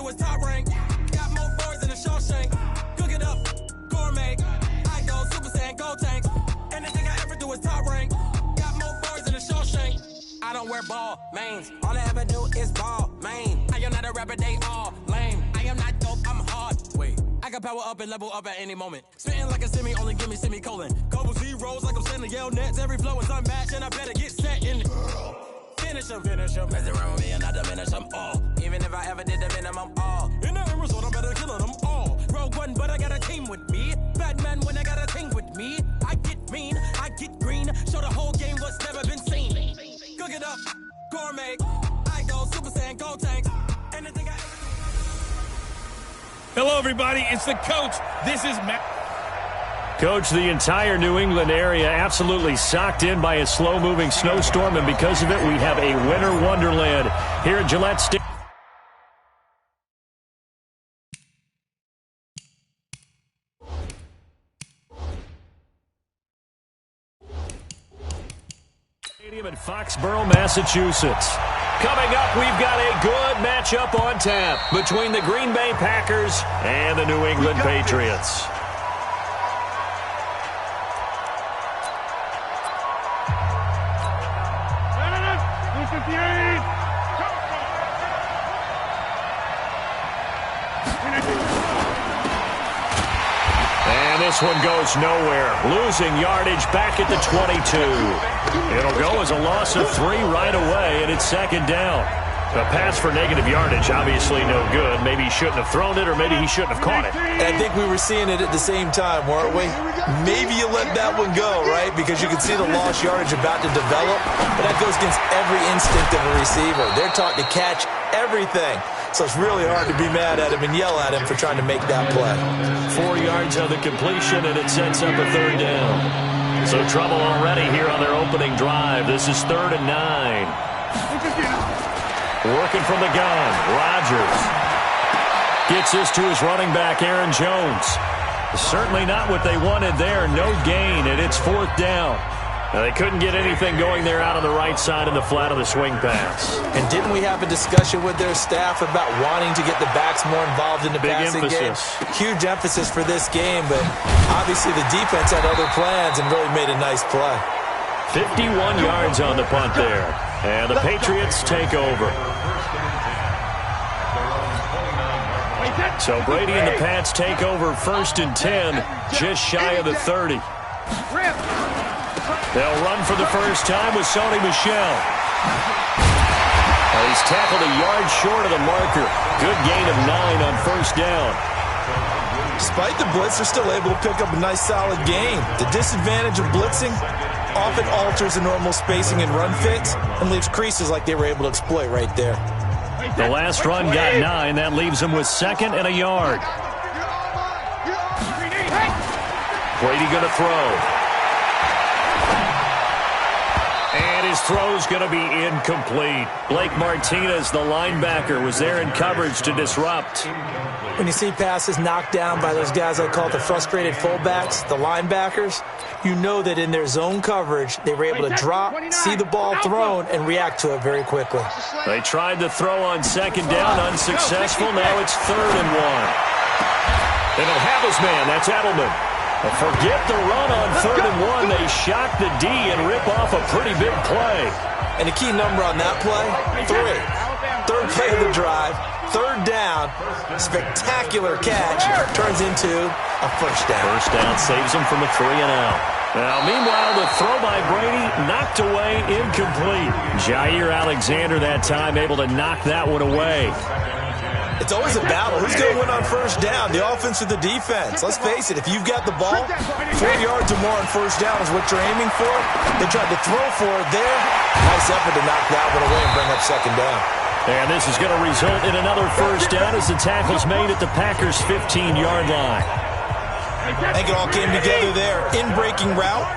do is top rank. Got more boards than a Shawshank. Cook it up, gourmet. I go Super Saiyan, gold tanks. Anything I ever do is top rank. Got more boards than a Shawshank. I don't wear ball mains. All I ever do is ball main. I am not a rapper, they all lame. I am not dope, I'm hard. Wait, I can power up and level up at any moment. Spitting like a semi, only give me semicolon. Couple zeros like I'm sending yell nets. Every flow is unmatched and I better get set in. Finish them. Mess around with me and I diminish them all. Even if I ever did the minimum all. In the end result, I'm better killing them all. Rogue One, but I got a team with me. Batman when I got a team with me. I get mean, I get green. Show the whole game what's never been seen. Cook it up, gourmet. I go Super Saiyan, gold tanks. Anything I ever do. Hello, everybody. It's the coach. This is Matt. Coach, the entire New England area absolutely socked in by a slow-moving snowstorm, and because of it, we have a winter wonderland here at Gillette Stadium. In Foxborough, Massachusetts. Coming up, we've got a good matchup on tap between the Green Bay Packers and the New England Patriots. And this one goes nowhere. Losing yardage back at the 22. It'll go as a loss of 3 right away, and it's second down. A pass for negative yardage, obviously no good. Maybe he shouldn't have thrown it, or maybe he shouldn't have caught it. I think we were seeing it at the same time, weren't we? Maybe you let that one go, right? Because you can see the lost yardage about to develop. But that goes against every instinct of a receiver. They're taught to catch everything. So it's really hard to be mad at him and yell at him for trying to make that play. 4 yards on the completion, and it sets up a third down. So trouble already here on their opening drive. This is 3rd and 9. Working from the gun, Rodgers gets this to his running back, Aaron Jones. Certainly not what they wanted there. No gain, and it's 4th down. Now, they couldn't get anything going there out on the right side in the flat of the swing pass. And didn't we have a discussion with their staff about wanting to get the backs more involved in the passing game? Huge emphasis for this game, but obviously the defense had other plans and really made a nice play. 51 yards on the punt there. And the Patriots take over. So Brady and the Pats take over 1st and 10, just shy of the 30. They'll run for the first time with Sony Michel. He's tackled a yard short of the marker. Good gain of 9 on 1st down. Despite the blitz, they're still able to pick up a nice solid gain. The disadvantage of blitzing often alters the normal spacing and run fits and leaves creases like they were able to exploit right there. The last run got 9. That leaves him with 2nd and a yard. Brady going to throw. And his throw's going to be incomplete. Blake Martinez, the linebacker, was there in coverage to disrupt. When you see passes knocked down by those guys I call the frustrated fullbacks, the linebackers, you know that in their zone coverage, they were able to drop, see the ball thrown, and react to it very quickly. They tried to throw on 2nd down, unsuccessful. Now it's 3rd and 1. They don't have his man. That's Edelman. Forget the run on 3rd and 1. They shock the D and rip off a pretty big play. And the key number on that play, 3. 3rd play of the drive, 3rd down, spectacular catch, turns into a 1st down. 1st down saves them from a 3-and-out. Now, meanwhile, the throw by Brady knocked away, incomplete. Jair Alexander that time able to knock that one away. It's always a battle. Who's going to win on 1st down, the offense or the defense? Let's face it, if you've got the ball, 4 yards or more on 1st down is what you're aiming for. They tried to throw for it there. Nice effort to knock that one away and bring up 2nd down. And this is going to result in another 1st down as the tackle's made at the Packers' 15-yard line. I think it all came together there. In-breaking route,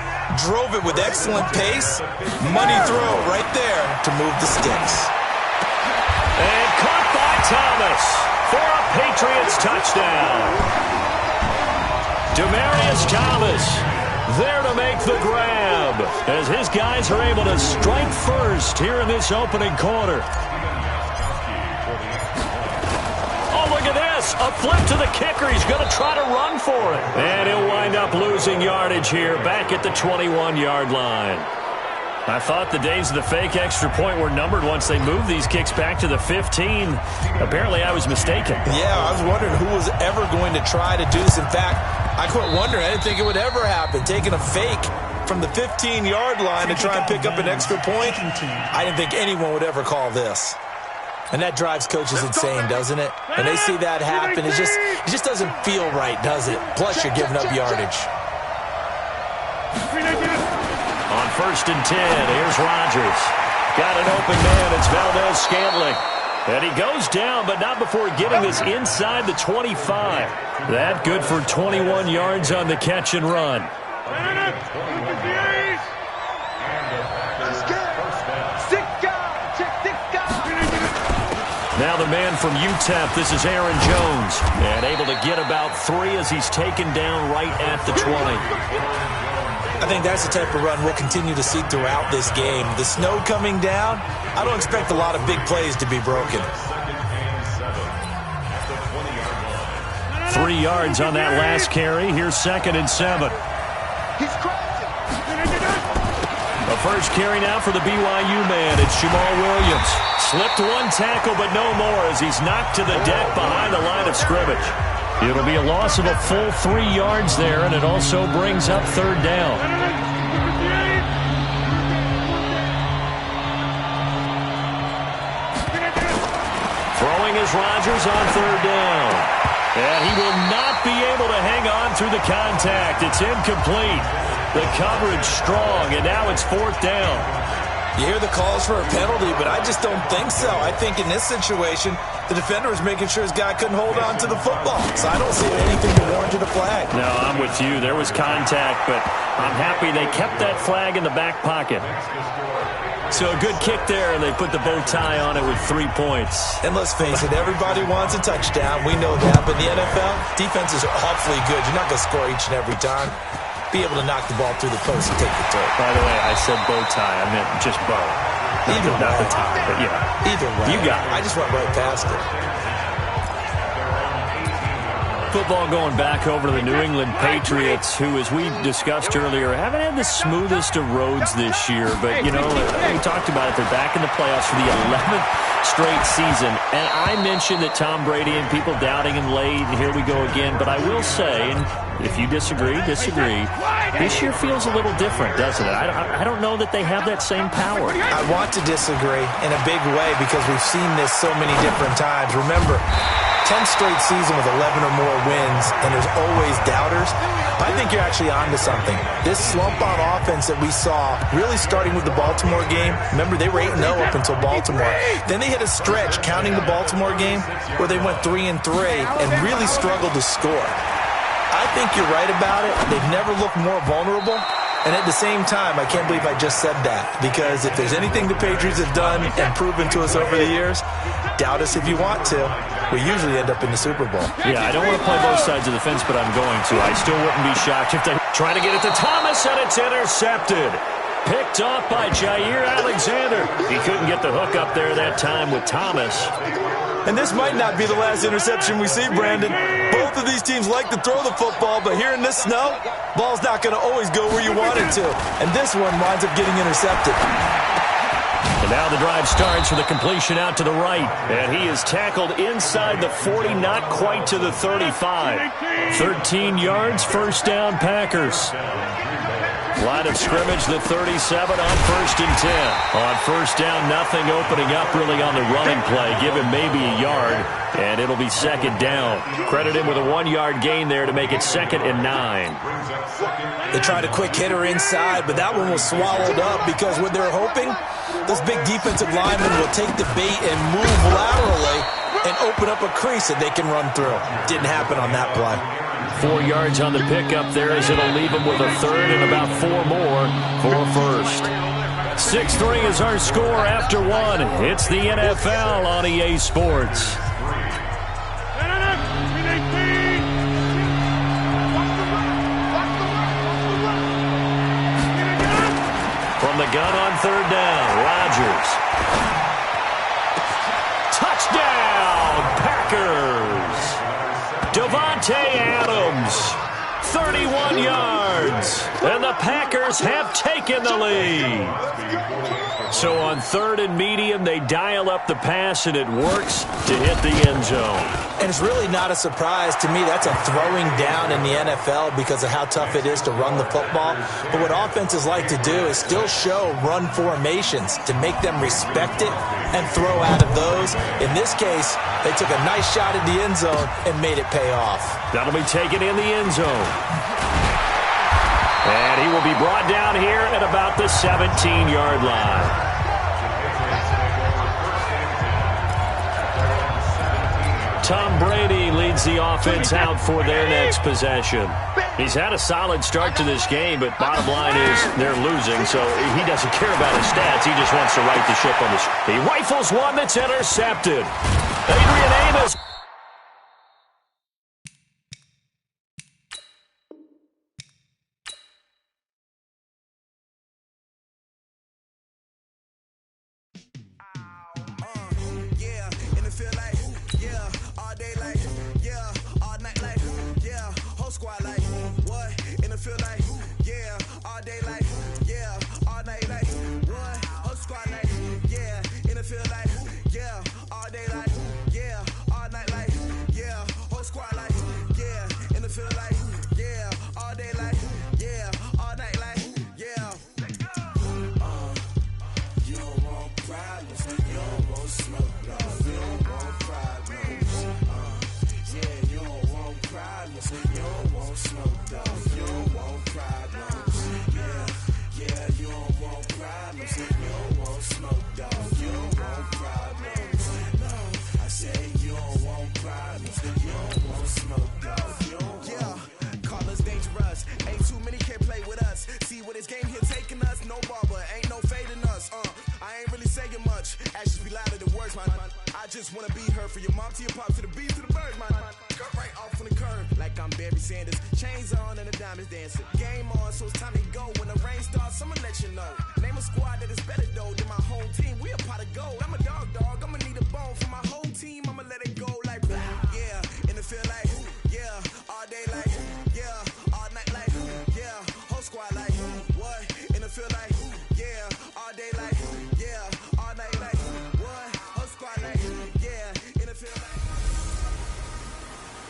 drove it with excellent pace. Money throw right there to move the sticks. And caught by Thomas for a Patriots touchdown. Demaryius Thomas there to make the grab as his guys are able to strike first here in this opening quarter. this. A flip to the kicker. He's going to try to run for it. And he'll wind up losing yardage here back at the 21-yard line. I thought the days of the fake extra point were numbered once they moved these kicks back to the 15. Apparently, I was mistaken. Yeah, I was wondering who was ever going to try to do this. In fact, I quit wondering. I didn't think it would ever happen. Taking a fake from the 15-yard line to try and pick up an extra point, I didn't think anyone would ever call this. And that drives coaches insane, doesn't it? When they see that happen, it just doesn't feel right, does it? Plus, you're giving up yardage. On 1st and 10, here's Rodgers. Got an open man. It's Valdez-Scantling. And he goes down, but not before getting this inside the 25. That good for 21 yards on the catch and run. Now the man from UTEP, this is Aaron Jones. And able to get about 3 as he's taken down right at the 20. I think that's the type of run we'll continue to see throughout this game. The snow coming down, I don't expect a lot of big plays to be broken. 3 yards on that last carry. Here's 2nd and 7. The first carry now for the BYU man. It's Jamal Williams. Slipped one tackle, but no more as he's knocked to the deck behind the line of scrimmage. It'll be a loss of a full 3 yards there, and it also brings up 3rd down. Throwing is Rodgers on 3rd down. And he will not be able to hang on through the contact. It's incomplete. The coverage strong, and now it's 4th down. You hear the calls for a penalty, but I just don't think so. I think in this situation, the defender was making sure his guy couldn't hold on to the football. So I don't see anything to warrant a flag. No, I'm with you. There was contact, but I'm happy they kept that flag in the back pocket. So a good kick there, and they put the bow tie on it with 3 points. And let's face it, everybody wants a touchdown. We know that. But in the NFL, defenses are awfully good. You're not going to score each and every time. Be able to knock the ball through the post and take the throw. By the way, I said bow tie. I meant just bow. Either way. Not the tie, but yeah. Either way. You got it. I just went right past it. Football going back over to the New England Patriots, who, as we discussed earlier, haven't had the smoothest of roads this year. But, you know, we talked about it. They're back in the playoffs for the 11th straight season. And I mentioned that Tom Brady and people doubting him late, and here we go again. But I will say, and if you disagree, this year feels a little different, doesn't it? I don't know that they have that same power. I want to disagree in a big way because we've seen this so many different times. Remember, 10th straight season with 11 or more wins, and there's always doubters. I think you're actually onto something. This slump on offense that we saw, really starting with the Baltimore game. Remember, they were 8-0 up until Baltimore. Then they hit a stretch, counting the Baltimore game, where they went 3-3 and really struggled to score. I think you're right about it. They've never looked more vulnerable. And at the same time, I can't believe I just said that. Because if there's anything the Patriots have done and proven to us over the years, doubt us if you want to. We usually end up in the Super Bowl. Yeah, I don't want to play both sides of the fence, but I'm going to. I still wouldn't be shocked if they try to get it to Thomas, and it's intercepted. Picked off by Jair Alexander. He couldn't get the hook up there that time with Thomas. And this might not be the last interception we see, Brandon. Both of these teams like to throw the football, but here in this snow, ball's not going to always go where you want it to. And this one winds up getting intercepted. And now the drive starts with a completion out to the right. And he is tackled inside the 40, not quite to the 35. 13 yards, 1st down, Packers. Line of scrimmage, the 37 on 1st and 10. On 1st down, nothing opening up really on the running play. Give him maybe a yard, and it'll be 2nd down. Credit him with a 1-yard gain there to make it 2nd and 9. They tried a quick hitter inside, but that one was swallowed up because what they're hoping, those big defensive linemen will take the bait and move laterally and open up a crease that they can run through. Didn't happen on that play. 4 yards on the pickup there as it'll leave him with a 3rd and about 4 more for a 1st. 6-3 is our score after 1. It's the NFL on EA Sports. From the gun on 3rd down, Rodgers. Touchdown, Packers! Davante Adams, 31 yards. And the Packers have taken the lead. So on 3rd and medium, they dial up the pass, and it works to hit the end zone. And it's really not a surprise to me. That's a throwing down in the NFL because of how tough it is to run the football. But what offenses like to do is still show run formations to make them respect it and throw out of those. In this case, they took a nice shot at the end zone and made it pay off. That'll be taken in the end zone. And he will be brought down here at about the 17-yard line. Tom Brady leads the offense out for their next possession. He's had a solid start to this game, but bottom line is they're losing, so he doesn't care about his stats. He just wants to right the ship on the He rifles one that's intercepted. Adrian Amos.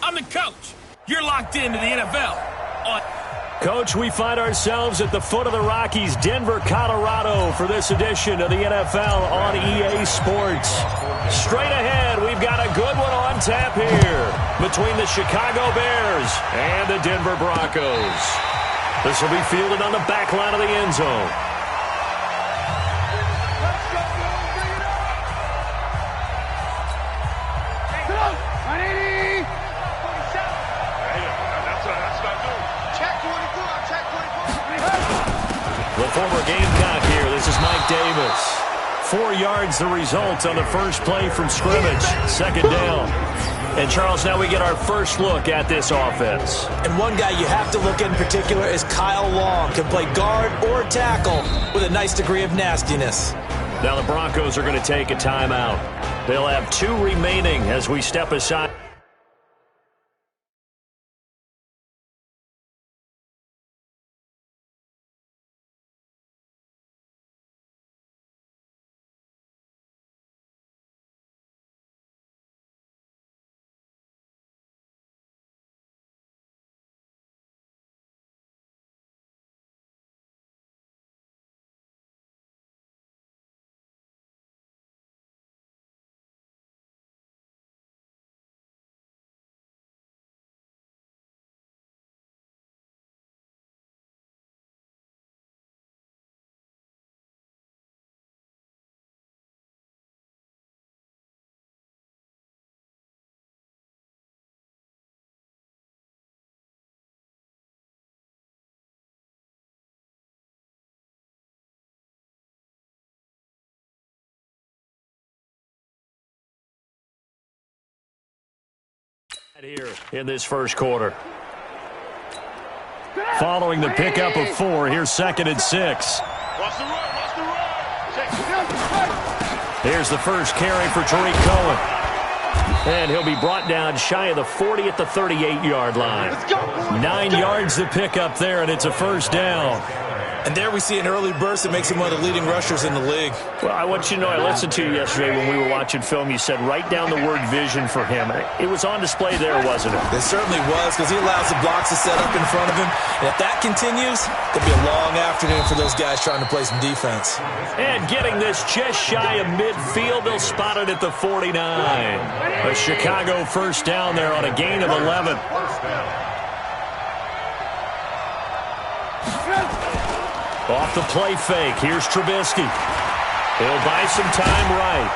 I'm the coach. You're locked into the NFL. Coach, we find ourselves at the foot of the Rockies, Denver, Colorado, for this edition of the NFL on EA Sports. Straight ahead, we've got a good one on tap here between the Chicago Bears and the Denver Broncos. This will be fielded on the back line of the end zone. The former Gamecock here. This is Mike Davis. 4 yards the result on the first play from scrimmage. Second down. And, Charles, now we get our first look at this offense. And one guy you have to look at in particular is Kyle Long. Can play guard or tackle with a nice degree of nastiness. Now the Broncos are going to take a timeout. They'll have 2 remaining as we step aside. Here in this first quarter. Following the pickup of 4, here's 2nd and 6. Here's the first carry for Tariq Cohen. And he'll be brought down shy of the 40 at the 38-yard line. 9 yards to pick up there, and it's a first down. And there we see an early burst that makes him one of the leading rushers in the league. Well, I want you to know, I listened to you yesterday when we were watching film. You said write down the word vision for him. It was on display there, wasn't it? It certainly was, because he allows the blocks to set up in front of him. And if that continues, it'll be a long afternoon for those guys trying to play some defense. And getting this just shy of midfield, they'll spot it at the 49. A Chicago first down there on a gain of 11. Off the play fake, here's Trubisky. He'll buy some time right.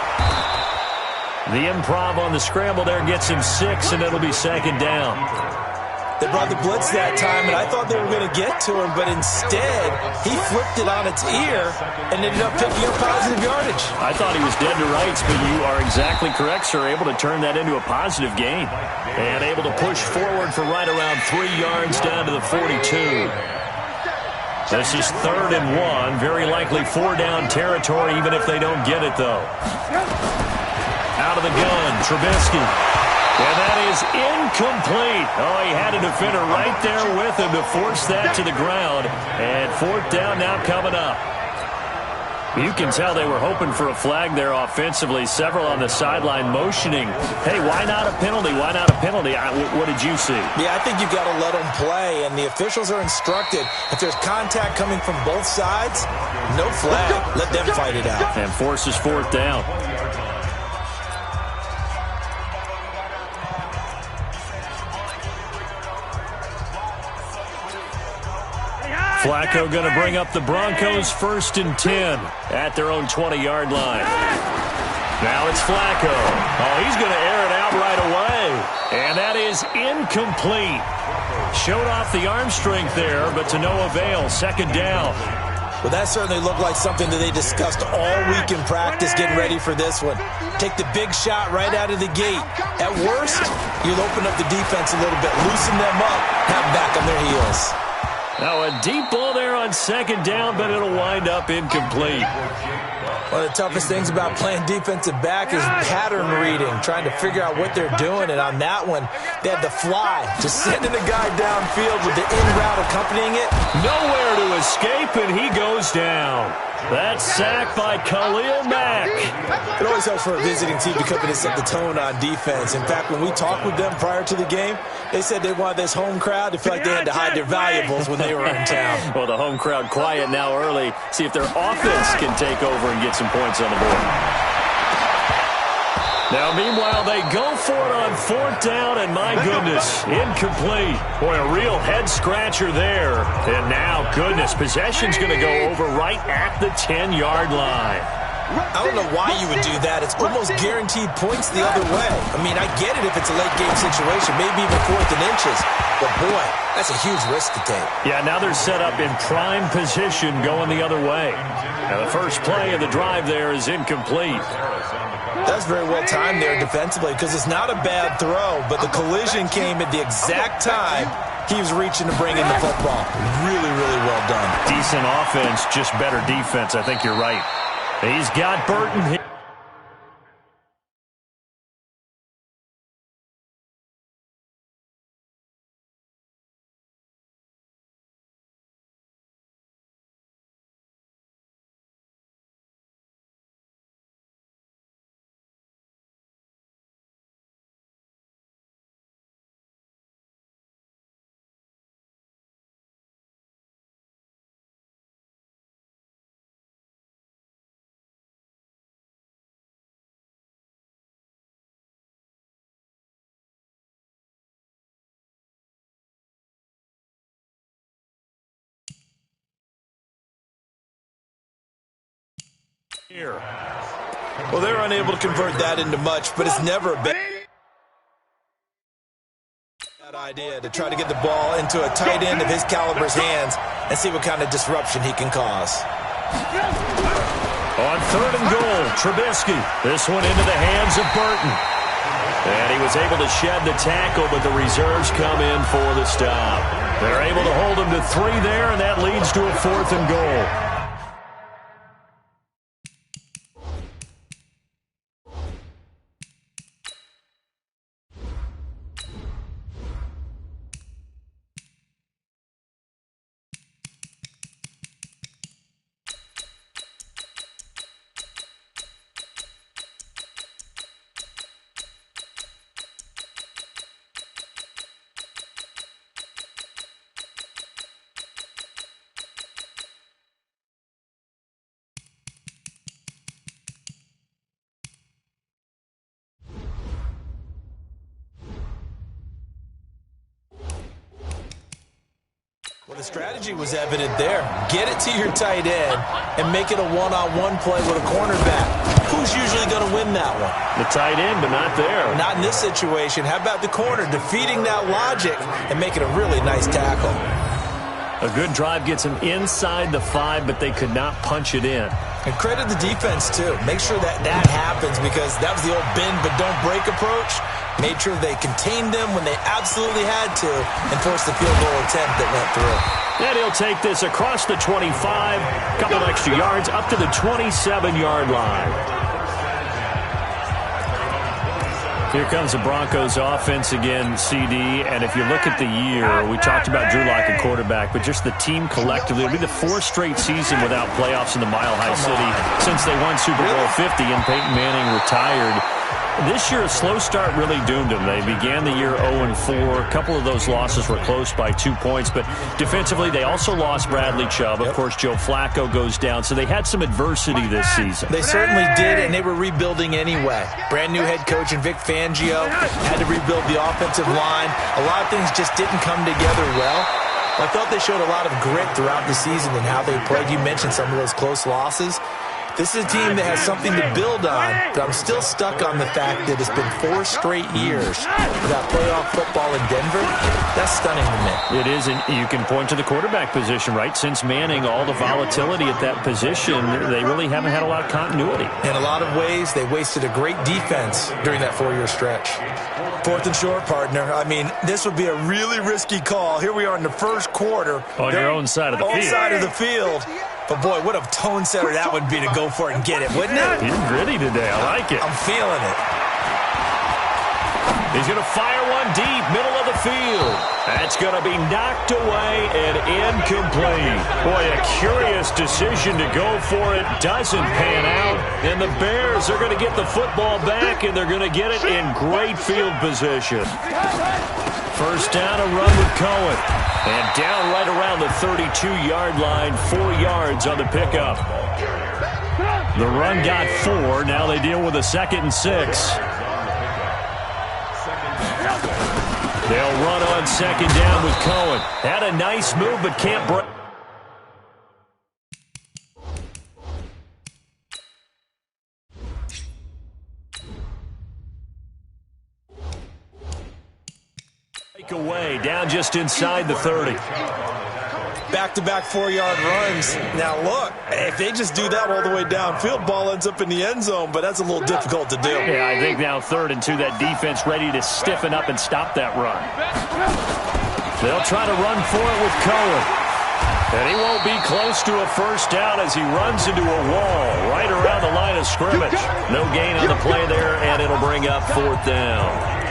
The improv on the scramble there gets him 6, and it'll be second down. They brought the blitz that time, and I thought they were going to get to him, but instead, he flipped it on its ear and ended up picking up positive yardage. I thought he was dead to rights, but you are exactly correct, sir. Able to turn that into a positive gain. And able to push forward for right around 3 yards down to the 42. This is 3rd and 1. Very likely 4-down territory, even if they don't get it, though. Out of the gun, Trubisky. And that is incomplete. Oh, he had a defender right there with him to force that to the ground. And 4th down now coming up. You can tell they were hoping for a flag there offensively. Several on the sideline motioning, hey, why not a penalty? Why not a penalty? What did you see? Yeah, I think you've got to let them play, and the officials are instructed, if there's contact coming from both sides, no flag. Let them fight it out. And forces 4th down. Flacco going to bring up the Broncos 1st and 10 at their own 20-yard line. Now it's Flacco. Oh, he's going to air it out right away. And that is incomplete. Showed off the arm strength there, but to no avail. 2nd down. Well, that certainly looked like something that they discussed all week in practice getting ready for this one. Take the big shot right out of the gate. At worst, you'll open up the defense a little bit, loosen them up, have them back on their heels. Now a deep ball there on 2nd down, but it'll wind up incomplete. One of the toughest things about playing defensive back is pattern reading, trying to figure out what they're doing. And on that one, they had the fly, just sending a guy downfield with the in route accompanying it. Nowhere to escape, and he goes down. That's sacked by Khalil Mack. It always helps for a visiting team to come in and set the tone on defense. In fact, when we talked with them prior to the game, they said they wanted this home crowd to feel like they had to hide their valuables when they were in town. Well, the home crowd quiet now early. See if their offense can take over and get some points on the board. Now, meanwhile, they go for it on 4th down, and my goodness, incomplete. Boy, a real head-scratcher there. And now, goodness, possession's going to go over right at the 10-yard line. I don't know why you would do that. It's almost guaranteed points the other way. I mean, I get it if it's a late-game situation, maybe even 4th and inches. But, boy, that's a huge risk to take. Yeah, now they're set up in prime position going the other way. Now, the first play of the drive there is incomplete. That's very well timed there defensively because it's not a bad throw, but the collision came at the exact time he was reaching to bring in the football. Really, really well done. Decent offense, just better defense. I think you're right. He's got Burton. Here. Well, they're unable to convert that into much, but it's never a bad idea to try to get the ball into a tight end of his caliber's hands and see what kind of disruption he can cause. On 3rd and goal, Trubisky. This one into the hands of Burton. And he was able to shed the tackle, but the reserves come in for the stop. They're able to hold him to 3 there, and that leads to a 4th and goal. The strategy was evident there. Get it to your tight end and make it a one-on-one play with a cornerback. Who's usually going to win that one? The tight end, but not there. Not in this situation. How about the corner defeating that logic and making a really nice tackle? A good drive gets them inside the 5, but they could not punch it in. And credit the defense, too. Make sure that happens, because that was the old bend but don't break approach. Made sure they contained them when they absolutely had to and forced the field goal attempt that went through. And he'll take this across the 25, a couple extra yards, up to the 27-yard line. Here comes the Broncos offense again, CD, and if you look at the year, we talked about Drew Lock at quarterback, but just the team collectively, it'll be the 4th straight season without playoffs in the Mile High City since they won Super Bowl 50 and Peyton Manning retired. This year, a slow start really doomed them. They began the year 0-4. A couple of those losses were close by 2 points, but defensively, they also lost Bradley Chubb. Of course, Joe Flacco goes down, so they had some adversity this season. They certainly did, and they were rebuilding anyway. Brand new head coach in Vic Fangio had to rebuild the offensive line. A lot of things just didn't come together well. I thought they showed a lot of grit throughout the season and how they played. You mentioned some of those close losses. This is a team that has something to build on, but I'm still stuck on the fact that it's been 4 straight years without playoff football in Denver. That's stunning to me. It is, and you can point to the quarterback position, right? Since Manning, all the volatility at that position, they really haven't had a lot of continuity. In a lot of ways, they wasted a great defense during that 4-year stretch. 4th and short, partner. I mean, this would be a really risky call. Here we are in the first quarter. On your own side of the field. On side of the field. But, boy, what a tone setter that would be to go for it and get it, wouldn't it? You're gritty today. I like it. I'm feeling it. He's going to fire one deep, middle of the field. That's going to be knocked away and incomplete. Boy, a curious decision to go for it. Doesn't pan out. And the Bears are going to get the football back, and they're going to get it in great field position. First down, a run with Cohen. And down right around the 32-yard line, 4 yards on the pickup. The run got 4. Now they deal with a 2nd and 6. They'll run on 2nd down with Cohen. Had a nice move, but can't break. Away, down just inside the 30. Back-to-back 4-yard runs. Now, look, if they just do that all the way downfield, ball ends up in the end zone, but that's a little difficult to do. Yeah, I think now 3rd and 2, that defense ready to stiffen up and stop that run. They'll try to run for it with Cohen. And he won't be close to a first down as he runs into a wall right around the line of scrimmage. No gain on the play there, and it'll bring up 4th down.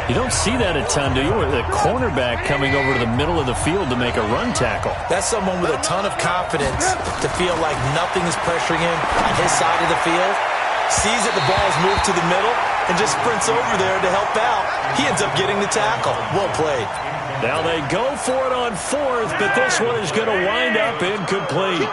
You don't see that a ton, do you? With a cornerback coming over to the middle of the field to make a run tackle. That's someone with a ton of confidence to feel like nothing is pressuring him on his side of the field. Sees that the ball is moved to the middle and just sprints over there to help out. He ends up getting the tackle. Well played. Now they go for it on 4th, but this one is going to wind up incomplete.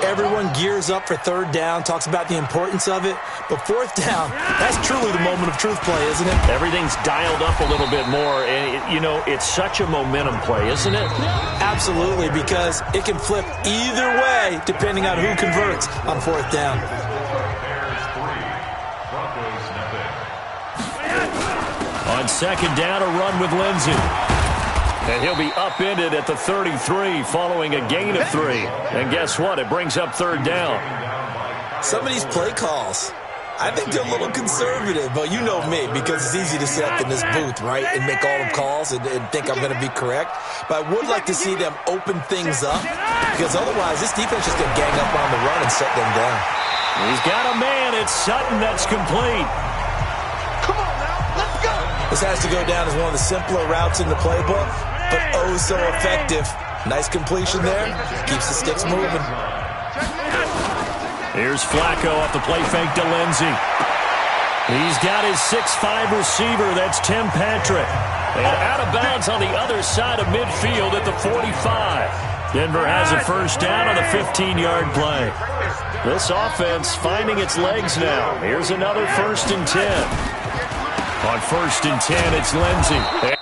Everyone gears up for 3rd down, talks about the importance of it. But 4th down, that's truly the moment of truth play, isn't it? Everything's dialed up a little bit more. And, you know, it's such a momentum play, isn't it? Absolutely, because it can flip either way depending on who converts on 4th down. On 2nd down, a run with Lindsey. And he'll be upended at the 33 following a gain of 3. And guess what? It brings up 3rd down. Some of these play calls, I think they're a little conservative. But you know me, because it's easy to sit up in this booth, right, and make all the calls and think I'm going to be correct. But I would like to see them open things up, because otherwise this defense is going to gang up on the run and shut them down. He's got a man. It's Sutton that's complete. Come on now, let's go. This has to go down as one of the simpler routes in the playbook, but oh so effective. Nice completion there. Keeps the sticks moving. Here's Flacco off the play fake to Lindsey. He's got his 6'5 receiver. That's Tim Patrick. And out of bounds on the other side of midfield at the 45. Denver has a first down on the 15-yard play. This offense finding its legs now. Here's another 1st and 10. On 1st and 10, it's Lindsey.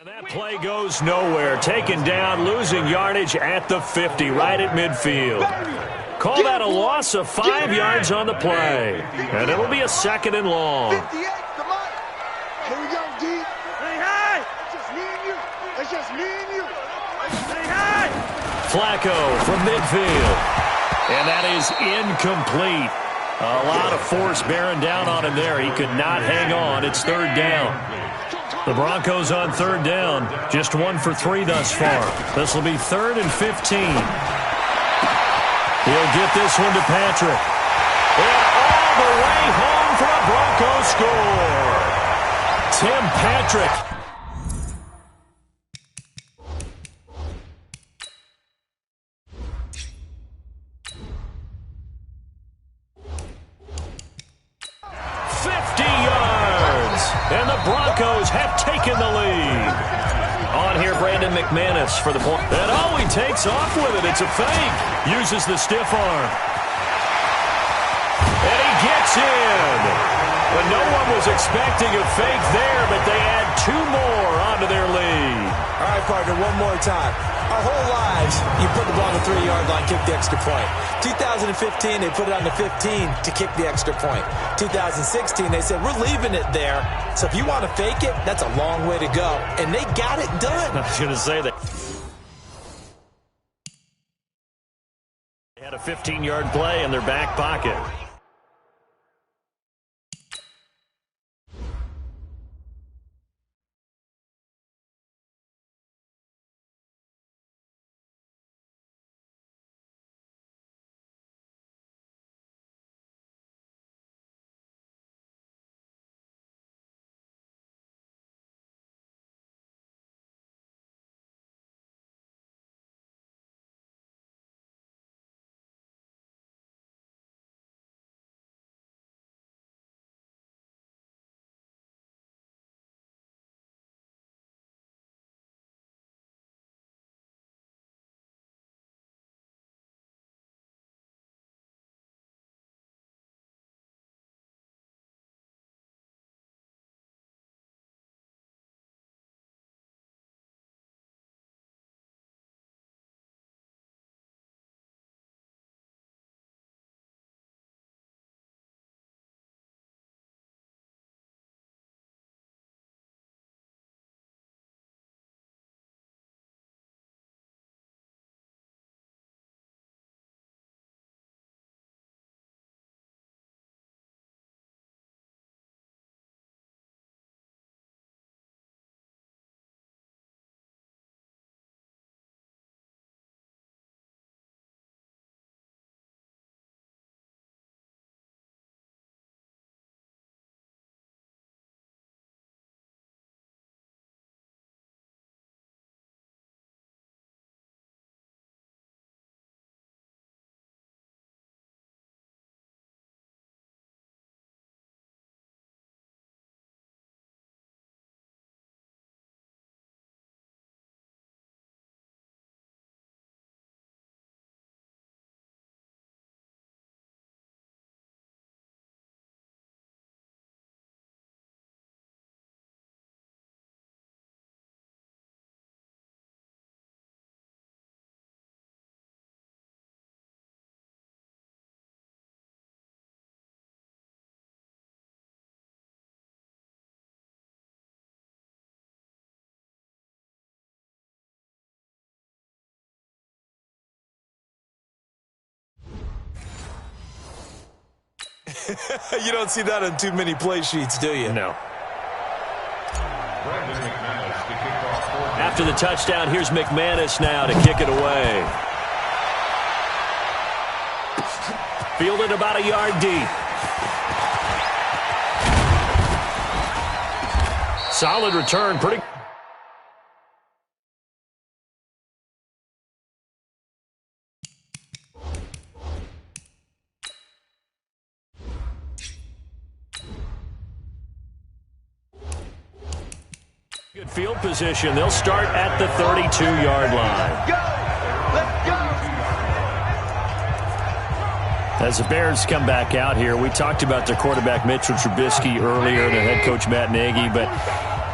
And that play goes nowhere. Taken down, losing yardage at the 50, right at midfield. Call that a loss of 5 yards on the play. And it'll be a 2nd and long. 58, come on. Here we go, D. Hey! It's just me and you. It's just me and you. Hey! Flacco from midfield. And that is incomplete. A lot of force bearing down on him there. He could not hang on. It's 3rd down. The Broncos on 3rd down. Just 1 for 3 thus far. This will be 3rd and 15. He'll get this one to Patrick. And all the way home for a Broncos score. Tim Patrick. And the Broncos have taken the lead. On here, Brandon McManus for the point. And oh, he takes off with it. It's a fake. Uses the stiff arm. And he gets in. But no one was expecting a fake there, but they add 2 more onto their lead. All right, partner, one more time. Our whole lives, you put the ball on the 3-yard line, kick the extra point. 2015, they put it on the 15 to kick the extra point. 2016, they said, we're leaving it there. So if you want to fake it, that's a long way to go. And they got it done. I was going to say that. They had a 15-yard play in their back pocket. You don't see that on too many play sheets, do you? No. After the touchdown, here's McManus now to kick it away. Fielded about a yard deep. Solid return. Pretty. Good field position. They'll start at the 32-yard line. Let's go! As the Bears come back out here, we talked about their quarterback Mitchell Trubisky earlier and their head coach Matt Nagy, but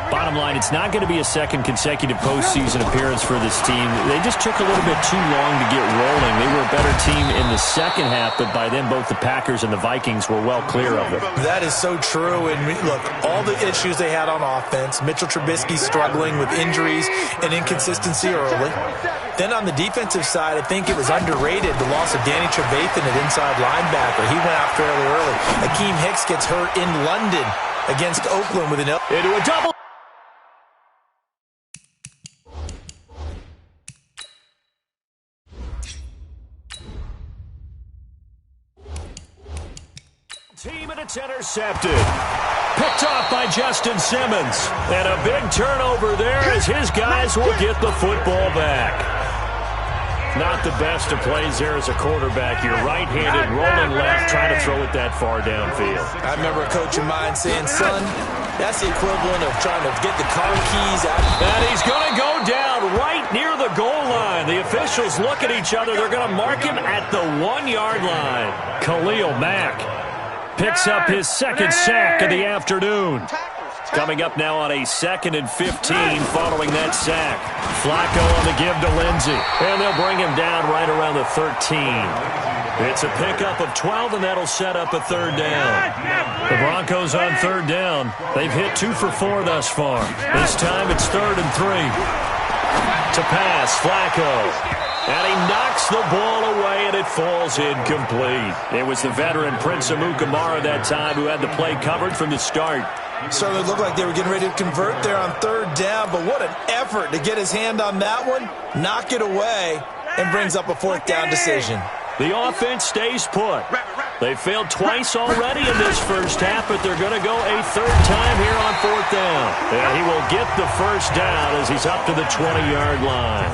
Bottom line, it's not going to be a second consecutive postseason appearance for this team. They just took a little bit too long to get rolling. They were a better team in the second half, but by then both the Packers and the Vikings were well clear of them. That is so true. And look, all the issues they had on offense, Mitchell Trubisky struggling with injuries and inconsistency early. Then on the defensive side, I think it was underrated, the loss of Danny Trevathan at inside linebacker. He went out fairly early. Akeem Hicks gets hurt in London against Oakland with an into a double. Team, and it's intercepted. Picked off by Justin Simmons. And a big turnover there as his guys will get the football back. Not the best of plays there as a quarterback. You're right-handed, rolling left, trying to throw it that far downfield. I remember a coach of mine saying, son, that's the equivalent of trying to get the car keys out. And he's going to go down right near the goal line. The officials look at each other. They're going to mark him at the 1-yard line. Khalil Mack picks up his second sack of the afternoon. Coming up now on a 2nd and 15 following that sack. Flacco on the give to Lindsey. And they'll bring him down right around the 13. It's a pickup of 12, and that'll set up a third down. The Broncos on third down. They've hit 2 for 4 thus far. This time it's 3rd and 3. To pass, Flacco. And he knocks the ball away, and it falls incomplete. It was the veteran Prince Amukamara that time who had the play covered from the start. Certainly looked like they were getting ready to convert there on third down, but what an effort to get his hand on that one, knock it away, and brings up a 4th down decision. The offense stays put. They failed twice already in this first half, but they're going to go a 3rd time here on 4th down. And he will get the first down as he's up to the 20-yard line.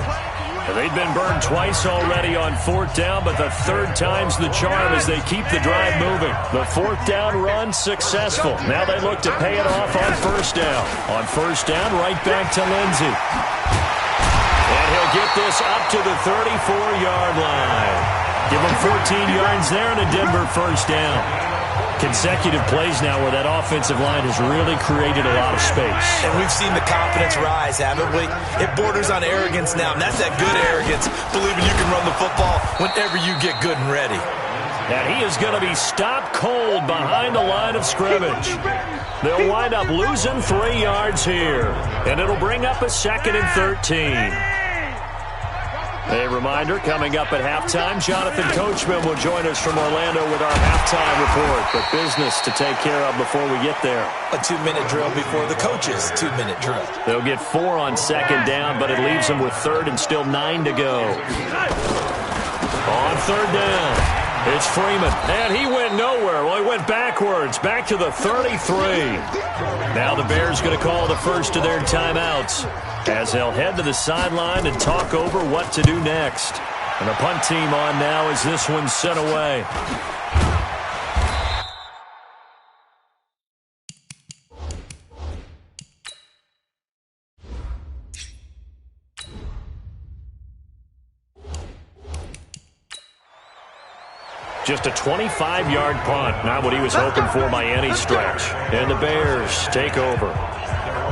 They've been burned twice already on 4th down, but the 3rd time's the charm as they keep the drive moving. The 4th down run successful. Now they look to pay it off on 1st down. On 1st down, right back to Lindsey. And he'll get this up to the 34-yard line. Give him 14 yards there and a Denver 1st down. Consecutive plays now where that offensive line has really created a lot of space. And we've seen the confidence rise, haven't we? It borders on arrogance now, and that's that good arrogance, believing you can run the football whenever you get good and ready. And he is going to be stopped cold behind the line of scrimmage. They'll wind up losing 3 yards here, and it'll bring up a 2nd and 13. A reminder, coming up at halftime, Jonathan Coachman will join us from Orlando with our halftime report. But business to take care of before we get there. A 2-minute drill before the coach's 2-minute drill. They'll get 4 on 2nd down, but it leaves them with 3rd and still 9 to go. On 3rd down. It's Freeman, and he went nowhere. Well, he went backwards, back to the 33. Now the Bears going to call the first of their timeouts as they'll head to the sideline and talk over what to do next. And the punt team on now as this one's sent away. Just a 25-yard punt, not what he was hoping for by any stretch. And the Bears take over.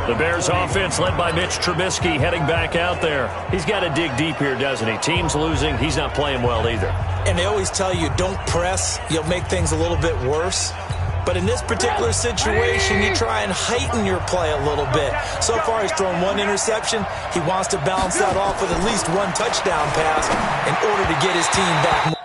The Bears offense led by Mitch Trubisky heading back out there. He's got to dig deep here, doesn't he? Team's losing. He's not playing well either. And they always tell you, don't press. You'll make things a little bit worse. But in this particular situation, you try and heighten your play a little bit. So far, he's thrown 1 interception. He wants to balance that off with at least 1 touchdown pass in order to get his team back.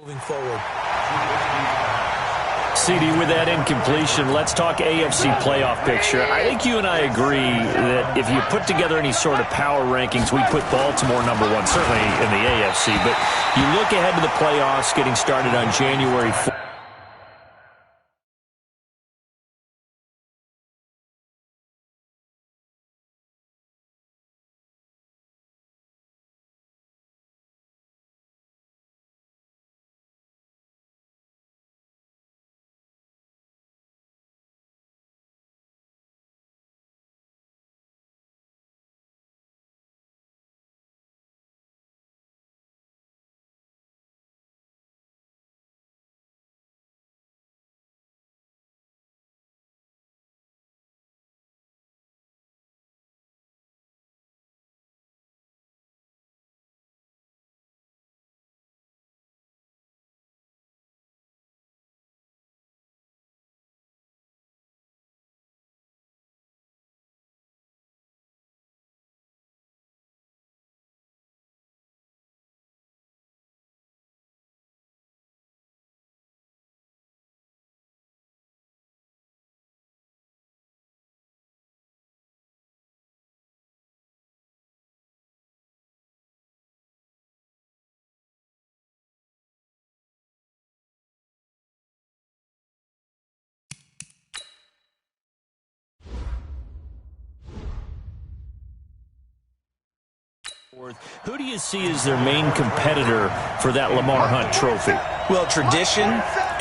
moving forward. CD, with that incompletion, let's talk AFC playoff picture. I think you and I agree that if you put together any sort of power rankings, we put Baltimore #1, certainly in the AFC. But you look ahead to the playoffs getting started on January 4th. Who do you see as their main competitor for that Lamar Hunt trophy? Well, tradition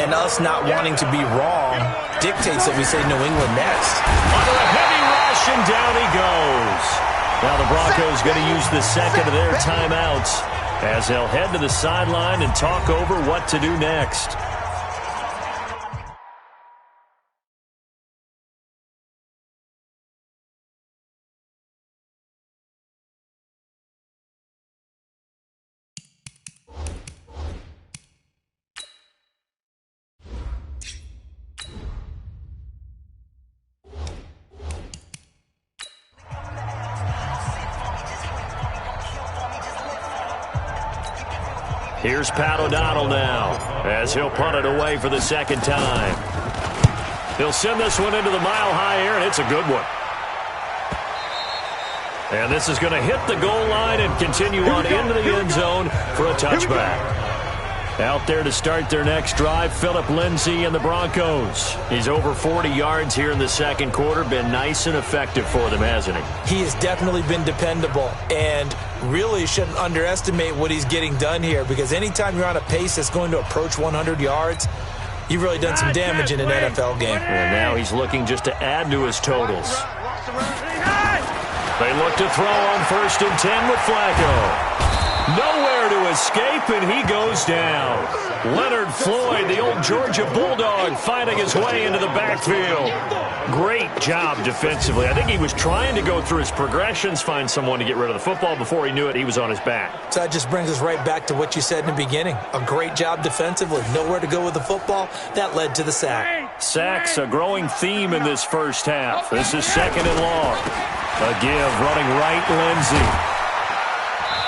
and us not wanting to be wrong dictates that we say New England next. Under a heavy rush, and down he goes. Now the Broncos going to use the second of their timeouts as they'll head to the sideline and talk over what to do next. Here's Pat O'Donnell now as he'll punt it away for the second time. He'll send this one into the mile-high air, and it's a good one. And this is going to hit the goal line and continue on into the end zone for a touchback. Out there to start their next drive, Phillip Lindsay and the Broncos. He's over 40 yards here in the second quarter. Been nice and effective for them, hasn't he? He has definitely been dependable, and really shouldn't underestimate what he's getting done here, because anytime you're on a pace that's going to approach 100 yards, you've really done some damage in an NFL game. And now he's looking just to add to his totals. They look to throw on 1st and 10 with Flacco. Nowhere to escape, and he goes down. Leonard Floyd, the old Georgia Bulldog, finding his way into the backfield. Great job defensively. I think he was trying to go through his progressions, find someone to get rid of the football. Before he knew it, he was on his back. So that just brings us right back to what you said in the beginning. A great job defensively. Nowhere to go with the football. That led to the sack. Sacks, a growing theme in this first half. This is 2nd and long. A give, running right, Lindsay.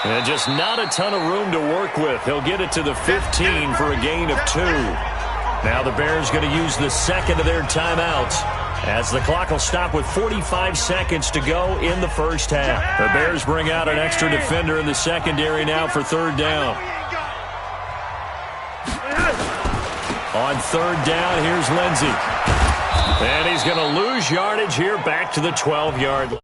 And just not a ton of room to work with. He'll get it to the 15 for a gain of 2. Now the Bears going to use the second of their timeouts as the clock will stop with 45 seconds to go in the first half. The Bears bring out an extra defender in the secondary now for 3rd down. On 3rd down, here's Lindsay. And he's going to lose yardage here back to the 12-yard line.